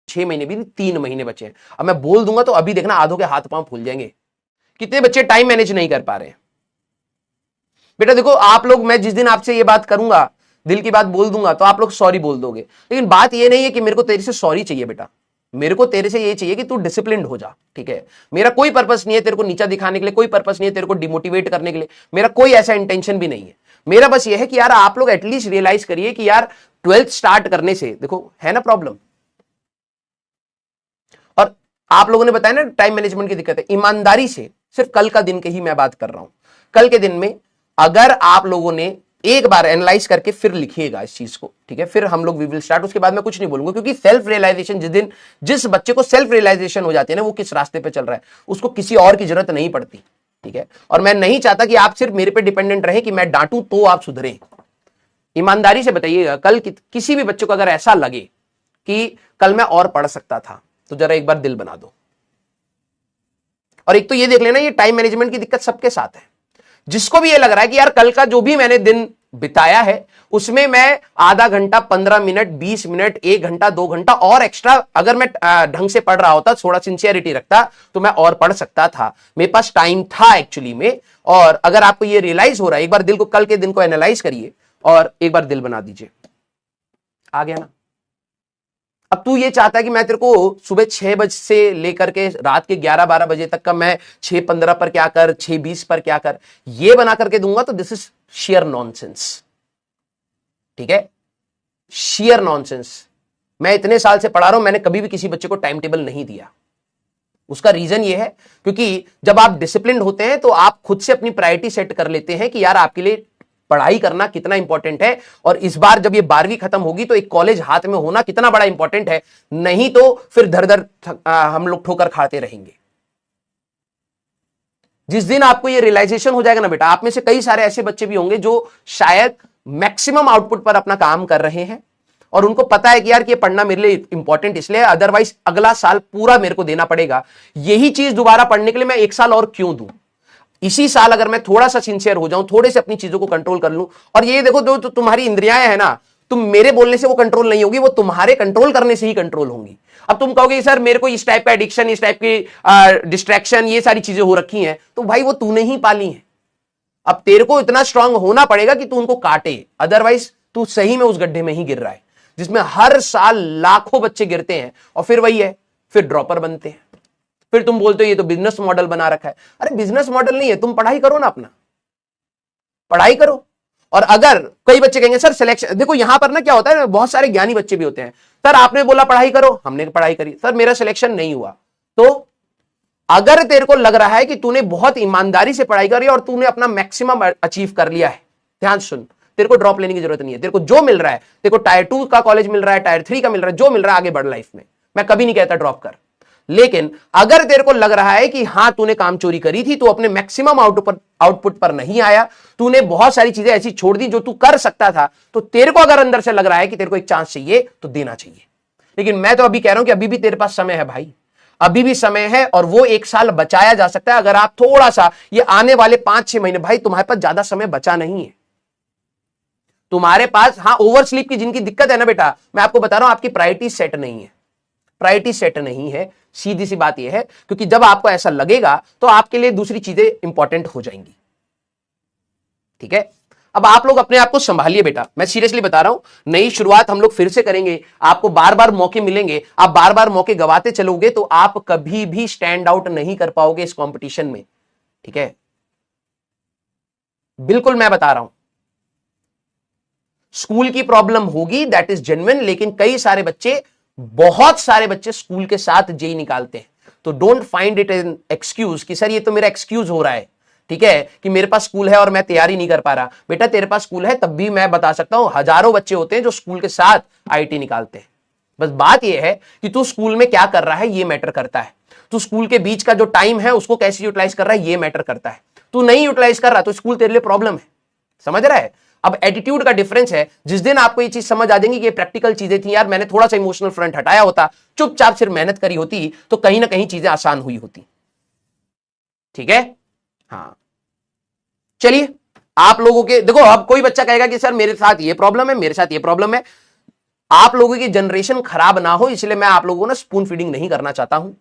6 महीने भी नहीं, 3 महीने बचे हैं। अब मैं बोल दूंगा तो अभी देखना आधों के हाथ पांव फूल जाएंगे। कितने बच्चे टाइम मैनेज नहीं कर पा रहे हैं। बेटा देखो आप लोग, मैं जिस दिन आपसे ये बात करूंगा, दिल की बात बोल दूंगा, तो आप लोग सॉरी बोल दोगे, लेकिन बात ये नहीं है कि मेरे को तेरे से सॉरी चाहिए बेटा। मेरे को तेरे से ये चाहिए कि तू डिसिप्लिन्ड हो जा, ठीक है। मेरा कोई पर्पस नहीं है तेरे को नीचा दिखाने के लिए, कोई पर्पस नहीं है तेरे को डिमोटिवेट करने के लिए, मेरा कोई ऐसा इंटेंशन भी नहीं है। मेरा बस ये है कि यार आप लोग एटलीस्ट रियलाइज करिए कि यार 12th स्टार्ट करने से देखो है ना प्रॉब्लम। और आप लोगों ने बताया ना टाइम मैनेजमेंट की दिक्कत है, ईमानदारी से सिर्फ कल का दिन की ही मैं बात कर रहा हूं। कल के दिन में अगर आप लोगों ने एक बार एनालाइज करके फिर लिखिएगा इस चीज को, ठीक है, फिर हम लोग वी विल स्टार्ट। उसके बाद मैं कुछ नहीं बोलूंगा, क्योंकि सेल्फ रियलाइजेशन जिस बच्चे को सेल्फ रियलाइजेशन हो जाती है ना, वो किस रास्ते पे चल रहा है, उसको किसी और की जरूरत नहीं पड़ती, ठीक है। और मैं नहीं चाहता कि आप सिर्फ मेरे पे डिपेंडेंट रहे कि मैं डांटूं तो आप सुधरे। ईमानदारी से बताइएगा, कल किसी भी बच्चे को अगर ऐसा लगे कि कल मैं और पढ़ सकता था, तो जरा एक बार दिल बना दो। और एक तो ये देख लेना, ये टाइम मैनेजमेंट की दिक्कत सबके साथ है। जिसको भी ये लग रहा है कि यार कल का जो भी मैंने दिन बिताया है उसमें मैं आधा घंटा, 15 मिनट, 20 मिनट, 1 घंटा, 2 घंटा और एक्स्ट्रा अगर मैं ढंग से पढ़ रहा होता, थोड़ा सिंसियरिटी रखता, तो मैं और पढ़ सकता था, मेरे पास टाइम था एक्चुअली में। और अगर आपको ये रियलाइज हो रहा है, एक बार दिल को, कल के दिन को एनालाइज करिए और एक बार दिल बना दीजिए। आ गया ना। अब तू ये चाहता है कि मैं तेरे को सुबह 6 बजे से लेकर के रात के 11-12 बजे तक का मैं 6:15 पर क्या कर, 6:20 पर क्या कर, ये बना करके दूंगा, तो दिस इज शेयर नॉनसेंस, ठीक है, शेयर नॉनसेंस। मैं इतने साल से पढ़ा रहा हूं, मैंने कभी भी किसी बच्चे को टाइम टेबल नहीं दिया। उसका रीजन ये है क्योंकि जब आप डिसिप्लिन्ड होते हैं तो आप खुद से अपनी प्रायोरिटी सेट कर लेते हैं कि यार आपके लिए पढ़ाई करना कितना इंपॉर्टेंट है। और इस बार जब ये 12वीं खत्म होगी तो एक कॉलेज हाथ में होना कितना बड़ा इंपॉर्टेंट है, नहीं तो फिर धर धर हम लोग ठोकर खाते रहेंगे। जिस दिन आपको ये रियलाइजेशन हो जाएगा ना बेटा, आप में से कई सारे ऐसे बच्चे भी होंगे जो शायद मैक्सिमम आउटपुट पर अपना काम कर रहे हैं और उनको पता है कि यार कि ये पढ़ना मेरे लिए इंपॉर्टेंट इसलिए, अदरवाइज अगला साल पूरा मेरे को देना पड़ेगा। यही चीज दोबारा पढ़ने के लिए मैं 1 साल और क्यों दूं। इसी साल अगर मैं थोड़ा सा सिंसियर हो जाऊं, थोड़े से अपनी चीजों को कंट्रोल कर लूं, और ये देखो जो तो तुम्हारी इंद्रियां है ना, तुम मेरे बोलने से वो कंट्रोल नहीं होगी, वो तुम्हारे कंट्रोल करने से ही कंट्रोल होंगी। अब तुम कहोगे सर मेरे को इस टाइप का एडिक्शन, इस टाइप की डिस्ट्रैक्शन, ये सारी चीजें हो रखी हैं, तो भाई वो तूने ही पाली है। अब तेरे को इतना स्ट्रांग होना पड़ेगा कि तू उनको काटे, अदरवाइज तू सही में उस गड्ढे में ही गिर रहा है जिसमें हर साल लाखों बच्चे गिरते हैं और फिर वही है, फिर ड्रॉपर बनते हैं। फिर तुम बोलते हो ये तो बिजनेस मॉडल बना रखा है। अरे बिजनेस मॉडल नहीं है, तुम पढ़ाई करो ना, अपना पढ़ाई करो। और अगर कई बच्चे कहेंगे सर सिलेक्शन, देखो यहां पर ना क्या होता है, बहुत सारे ज्ञानी बच्चे भी होते हैं, सर आपने बोला पढ़ाई करो, हमने पढ़ाई करी, सर मेरा सिलेक्शन नहीं हुआ। तो अगर तेरे को लग रहा है कि तूने बहुत ईमानदारी से पढ़ाई करी और तूने अपना मैक्सिमम अचीव कर लिया है, ध्यान सुन, तेरे को ड्रॉप लेने की जरूरत नहीं है। तेरे को जो मिल रहा है, तेरे को टायर 2 का कॉलेज मिल रहा है, टायर 3 का मिल रहा है, जो मिल रहा है आगे बढ़ लाइफ में। मैं कभी नहीं कहता ड्रॉप कर, लेकिन अगर तेरे को लग रहा है कि हां तूने काम चोरी करी थी, तू अपने मैक्सिमम आउटपुट पर नहीं आया, तूने बहुत सारी चीजें ऐसी छोड़ दी जो तू कर सकता था, तो तेरे को अगर अंदर से लग रहा है कि तेरे को एक चांस चाहिए तो देना चाहिए। लेकिन मैं तो अभी कह रहा हूं कि अभी भी तेरे पास समय है भाई, अभी भी समय है, और वो 1 साल बचाया जा सकता है अगर आप थोड़ा सा ये आने वाले 5-6 महीने, भाई तुम्हारे पास ज्यादा समय बचा नहीं है तुम्हारे पास। हाँ ओवर स्लीप की जिनकी दिक्कत है ना बेटा, मैं आपको बता रहा हूं आपकी प्रायोरिटी सेट नहीं है, प्रायोरिटी सेट नहीं है, सीधी सी बात यह है। क्योंकि जब आपको ऐसा लगेगा तो आपके लिए दूसरी चीजें इंपॉर्टेंट हो जाएंगी, ठीक है। अब आप लोग अपने आप को संभालिए बेटा, मैं सीरियसली बता रहा हूं, नई शुरुआत हम लोग फिर से करेंगे, आपको बार बार मौके मिलेंगे, आप बार बार मौके गवाते चलोगे तो आप कभी भी स्टैंड आउट नहीं कर पाओगे इस कंपटीशन में, ठीक है, बिल्कुल मैं बता रहा हूं। स्कूल की प्रॉब्लम होगी, दैट इज जेन्युइन, लेकिन कई सारे बच्चे, बहुत सारे बच्चे स्कूल के साथ जेई निकालते हैं, तो don't find it an excuse कि सर ये तो मेरा एक्सक्यूज हो रहा है, ठीक है, कि मेरे पास स्कूल है और मैं तैयारी नहीं कर पा रहा। बेटा तेरे पास स्कूल है तब भी मैं बता सकता हूं हजारों बच्चे होते हैं जो स्कूल के साथ आईटी निकालते हैं। बस बात यह है कि तू स्कूल में क्या कर रहा है ये मैटर करता है, तू स्कूल के बीच का जो टाइम है उसको कैसे यूटिलाइज कर रहा है ये मैटर करता है। तू नहीं यूटिलाइज कर रहा तो स्कूल तेरे लिए प्रॉब्लम है, समझ रहा है। अब एटीट्यूड का डिफरेंस है, जिस दिन आपको ये चीज समझ आ जाएगी कि ये प्रैक्टिकल चीजें थी, यार मैंने थोड़ा सा इमोशनल फ्रंट हटाया होता, चुपचाप सिर्फ मेहनत करी होती, तो कहीं ना कहीं चीजें आसान हुई होती, ठीक है। हाँ चलिए, आप लोगों के देखो, अब कोई बच्चा कहेगा कि सर मेरे साथ ये प्रॉब्लम है, मेरे साथ ये प्रॉब्लम है, आप लोगों की जनरेशन खराब ना हो, इसलिए मैं आप लोगों को ना स्पून फीडिंग नहीं करना चाहता हूं,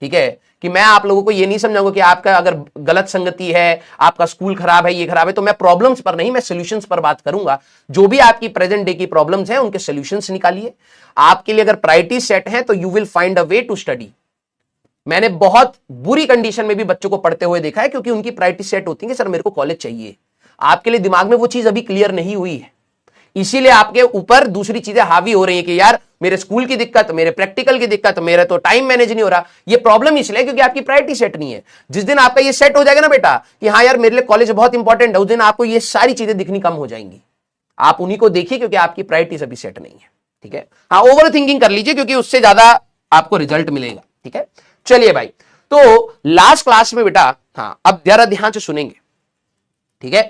ठीक है, कि मैं आप लोगों को ये नहीं समझाऊंगा कि आपका अगर गलत संगति है, आपका स्कूल खराब है, ये खराब है, तो मैं प्रॉब्लम्स पर नहीं, मैं सॉल्यूशंस पर बात करूंगा। जो भी आपकी प्रेजेंट डे की प्रॉब्लम्स हैं उनके सॉल्यूशंस निकालिए। आपके लिए अगर प्रायोरिटी सेट है तो you will find a way to study. मैंने बहुत बुरी कंडीशन में भी बच्चों को पढ़ते हुए देखा है, क्योंकि उनकी प्रायोरिटी सेट होती है कि सर मेरे को कॉलेज चाहिए। आपके लिए दिमाग में वो चीज अभी क्लियर नहीं हुई है, इसीलिए आपके ऊपर दूसरी चीजें हावी हो रही है कि यार मेरे स्कूल की दिक्कत, मेरे प्रैक्टिकल की दिक्कत, मेरे तो टाइम मैनेज नहीं हो रहा। ये प्रॉब्लम इसलिए क्योंकि आपकी प्रायोरिटी सेट नहीं है। जिस दिन आपका ये सेट हो जाएगा ना बेटा कि हाँ यार मेरे लिए कॉलेज बहुत इंपॉर्टेंट है, उस दिन आपको ये सारी चीजें दिखनी कम हो जाएंगी। आप उन्हीं को देखिए क्योंकि आपकी प्रायोरिटीज अभी सेट नहीं है, ठीक है। हाँ, ओवर थिंकिंग कर लीजिए क्योंकि उससे ज्यादा आपको रिजल्ट मिलेगा, ठीक है। चलिए भाई, तो लास्ट क्लास में बेटा, हाँ अब जरा ध्यान से सुनेंगे, ठीक है।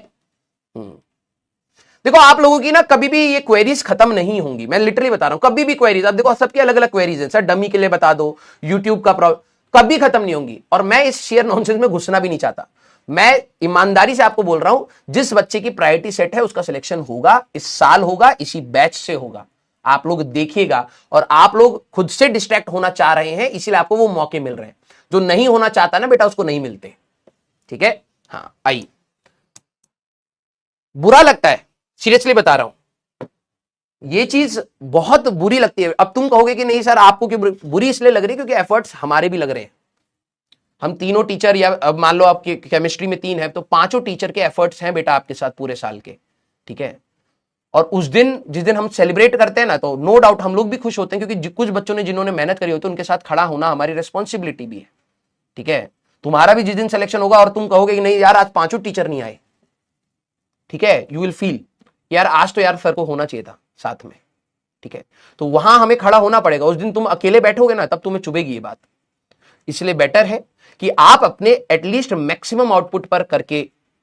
देखो आप लोगों की ना कभी भी ये क्वेरीज खत्म नहीं होंगी, मैं लिटरली बता रहा हूं, कभी भी क्वेरीज, अब देखो सबकी अलग अलग क्वेरीज हैं, सर डमी के लिए बता दो, यूट्यूब का प्रॉब्लम, कभी खत्म नहीं होंगी। और मैं इस शेयर नॉनसेंस में घुसना भी नहीं चाहता। मैं ईमानदारी से आपको बोल रहा हूं, जिस बच्चे की प्रायोरिटी सेट है उसका सिलेक्शन होगा, इस साल होगा, इसी बैच से होगा। आप लोग देखिएगा, और आप लोग खुद से डिस्ट्रैक्ट होना चाह रहे हैं, इसीलिए आपको वो मौके मिल रहे हैं। जो नहीं होना चाहता ना बेटा उसको नहीं मिलते, ठीक है। हाँ आई, बुरा लगता है, सीरियसली बता रहा हूं, ये चीज बहुत बुरी लगती है। अब तुम कहोगे कि नहीं सर आपको क्यों बुरी इसलिए लग रही है क्योंकि एफर्ट्स हमारे भी लग रहे हैं। हम तीनों टीचर, या अब मान लो आपकी केमिस्ट्री में 3 है तो 5 टीचर के एफर्ट्स हैं बेटा आपके साथ पूरे साल के, ठीक है। और उस दिन जिस दिन हम सेलिब्रेट करते हैं ना, तो नो डाउट हम लोग भी खुश होते हैं, क्योंकि कुछ बच्चों ने जिन्होंने मेहनत करी होती है उनके साथ खड़ा होना हमारी रिस्पॉन्सिबिलिटी भी है, ठीक है। तुम्हारा भी जिस दिन सिलेक्शन होगा और तुम कहोगे कि नहीं यार आज 5 टीचर नहीं आए, ठीक है, यू विल फील यार आज तो यार सर को होना चाहिए था साथ में, ठीक है। तो वहां हमें खड़ा होना पड़ेगा। उस दिन तुम अकेले बैठोगे ना तब तुम्हें चुभेगी ये बात। इसलिए बेटर है कि आप अपने एटलीस्ट मैक्सिमम आउटपुट पर करके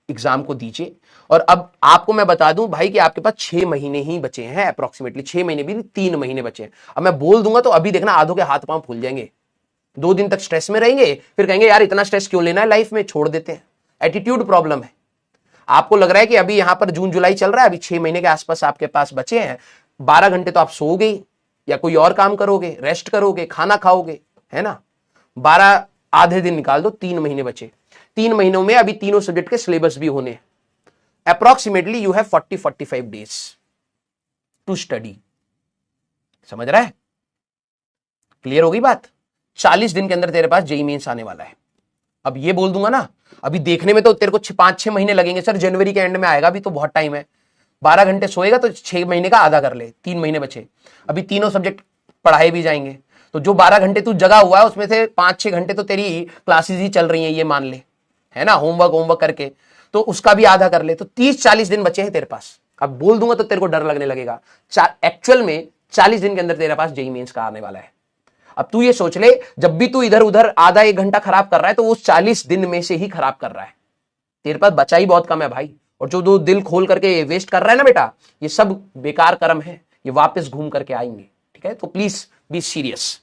एग्जाम को दीजिए। और अब आपको मैं बता दूं भाई कि आपके पास 6 महीने ही बचे हैं, अप्रोक्सीमेटली 6 महीने भी नहीं, 3 महीने बचे हैं। अब मैं बोल दूंगा तो अभी देखना आधों के हाथ पांव फूल जाएंगे, 2 दिन तक स्ट्रेस में रहेंगे, फिर कहेंगे यार इतना स्ट्रेस क्यों लेना है लाइफ में, छोड़ देते हैं। एटीट्यूड प्रॉब्लम है। आपको लग रहा है कि अभी यहां पर जून जुलाई चल रहा है, अभी 6 महीने के आसपास आपके पास बचे हैं, 12 घंटे तो आप सोओगे या कोई और काम करोगे, रेस्ट करोगे, खाना खाओगे, है ना। 12 आधे दिन निकाल दो, 3 महीने बचे। 3 महीनों में अभी तीनों सब्जेक्ट के सिलेबस भी होने हैं। Approximately you have 40-45 days to study. समझ रहा है? क्लियर हो गई बात? 40 दिन के अंदर तेरे पास जेईई मेंस आने वाला है। अब ये बोल दूंगा ना, अभी देखने में तो तेरे को 5-6 महीने लगेंगे, सर जनवरी के एंड में आएगा, अभी तो बहुत टाइम है। 12 घंटे सोएगा तो 6 महीने का आधा कर ले, 3 महीने बचे। अभी तीनों सब्जेक्ट पढ़ाए भी जाएंगे, तो जो 12 घंटे तू जगा हुआ है उसमें से 5-6 घंटे तो तेरी क्लासेस ही चल रही हैं, ये मान ले, है ना, होमवर्क करके, तो उसका भी आधा कर ले, तो 30-40 दिन बचे हैं तेरे पास। अब बोल दूंगा तो तेरे को डर लगने लगेगा। एक्चुअल में 40 दिन के अंदर तेरे पास जेईई मेंस का आने वाला है। अब तू ये सोच ले, जब भी तू इधर उधर आधा 1 घंटा खराब कर रहा है तो वो 40 दिन में से ही खराब कर रहा है। तेरे पास बचा ही बहुत कम है भाई। और जो दो दिल खोल करके वेस्ट कर रहा है ना बेटा, ये सब बेकार कर्म है, ये वापस घूम करके आएंगे, ठीक है। तो प्लीज बी सीरियस।